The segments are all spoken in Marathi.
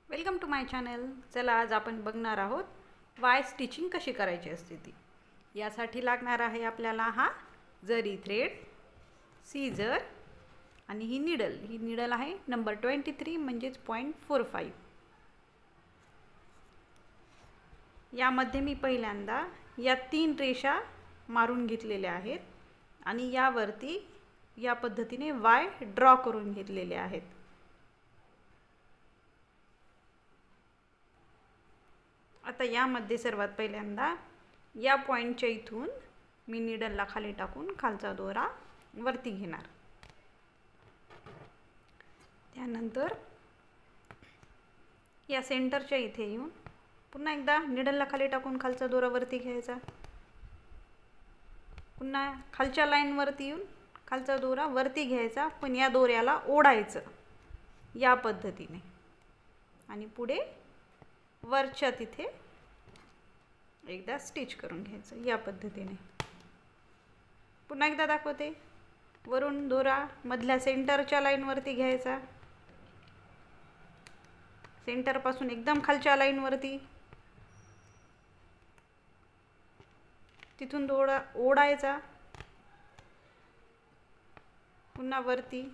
Welcome to my channel. चला आज आपण बघणार आहोत वाय स्टिचिंग कशी करायची असते ती. यासाठी लागणार आहे आपल्याला हा जरी थ्रेड, सीझर आणि ही निडल आहे नंबर 23 म्हणजेच 0.45. यामध्ये मी पहिल्यांदा या 3 रेषा मारून घेतलेल्या आहेत आणि यावरती या पद्धतीने वाय ड्रॉ करून घेतलेले आहेत. आता यामध्ये सर्वात पहिल्यांदा या पॉईंटच्या इथून मी निडलला खाली टाकून खालचा दोरा वरती घेणार. त्यानंतर या सेंटरच्या इथे येऊन पुन्हा एकदा निडलला खाली टाकून खालचा दोरा वरती घ्यायचा. पुन्हा खालच्या लाईनवरती येऊन खालचा दोरा वरती घ्यायचा, पण या दोऱ्याला ओढायचं या पद्धतीने आणि पुढे वरच्या तिथे एकदा स्टिच करून घ्यायचं या पद्धतीने. पुन्हा एकदा दाखवते. वरून दोरा मधल्या सेंटरच्या लाईनवरती घ्यायचा, सेंटरपासून एकदम खालच्या लाईनवरती, तिथून दोरा ओढायचा, पुन्हा वरती,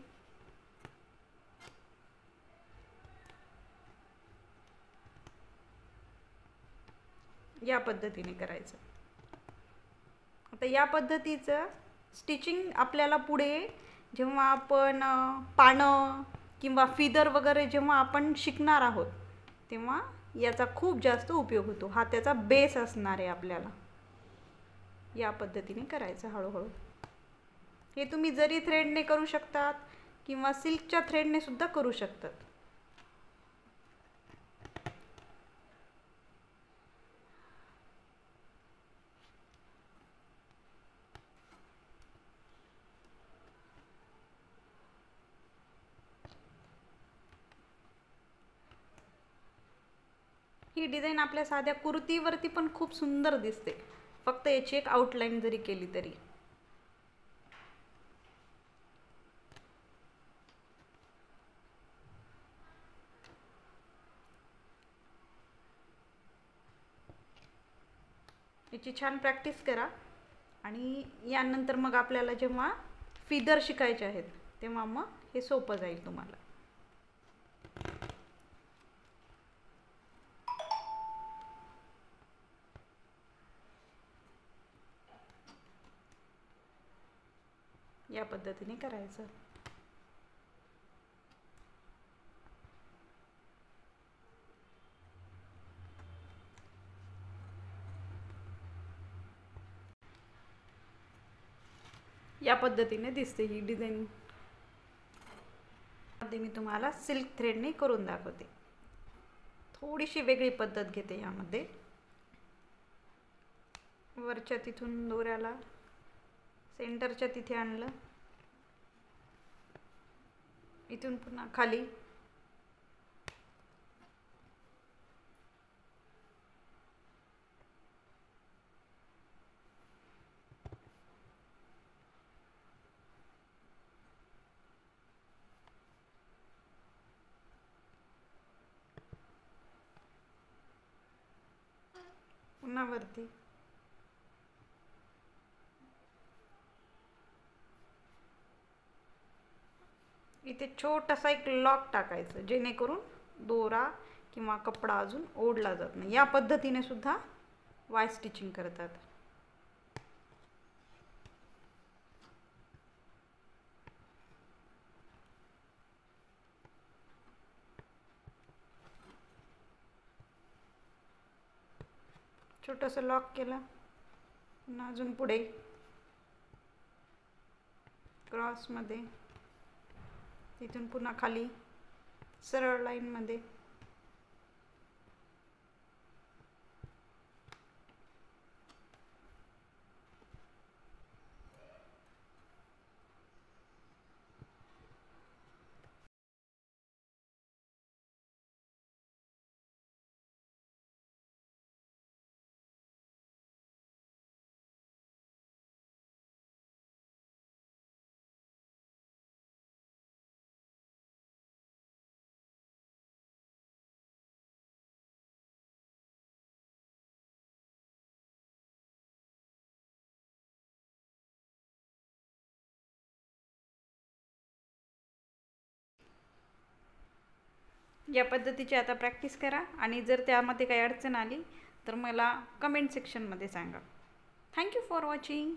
या पद्धतीने करायचं. आता या पद्धतीचं स्टिचिंग आपल्याला पुढे जेव्हा आपण पानं किंवा फिदर वगैरे जेव्हा आपण शिकणार आहोत तेव्हा याचा खूप जास्त उपयोग होतो. हा त्याचा बेस असणार आहे आपल्याला. या पद्धतीने करायचं हळूहळू. हे तुम्ही जरी थ्रेडने करू शकतात किंवा सिल्कच्या थ्रेडने सुद्धा करू शकतात. ही डिझाईन आपल्या साध्या कुर्तीवरती पण खूप सुंदर दिसते, फक्त याची एक आउटलाईन जरी केली तरी. याची छान प्रॅक्टिस करा आणि यानंतर मग आपल्याला जेव्हा फिदर शिकायचे आहेत तेव्हा मग हे सोपं जाईल तुम्हाला. या पद्धतीने करायचं. या पद्धतीने दिसते ही डिझाईन. मी तुम्हाला सिल्क थ्रेडने करून दाखवते. थोडीशी वेगळी पद्धत घेते. यामध्ये वरच्या तिथून दोऱ्याला सेंटरच्या तिथे आणलं, इथून पुन्हा खाली, पुन्हा वरती, इथे छोटासा एक लॉक टाकायचं जेणेकरून दोरा किंवा कपडा अजून ओढला जात नाही. या पद्धतीने सुद्धा वाय स्टिचिंग करतात. छोटंसं लॉक केलं, पुन्हा अजून पुढे क्रॉसमध्ये, तिथून पुन्हा खाली सरळ लाईनमध्ये, या पद्धतीची आता प्रॅक्टिस करा आणि जर त्यामध्ये काही अडचण आली तर मला कमेंट सेक्शनमध्ये सांगा. Thank you for watching.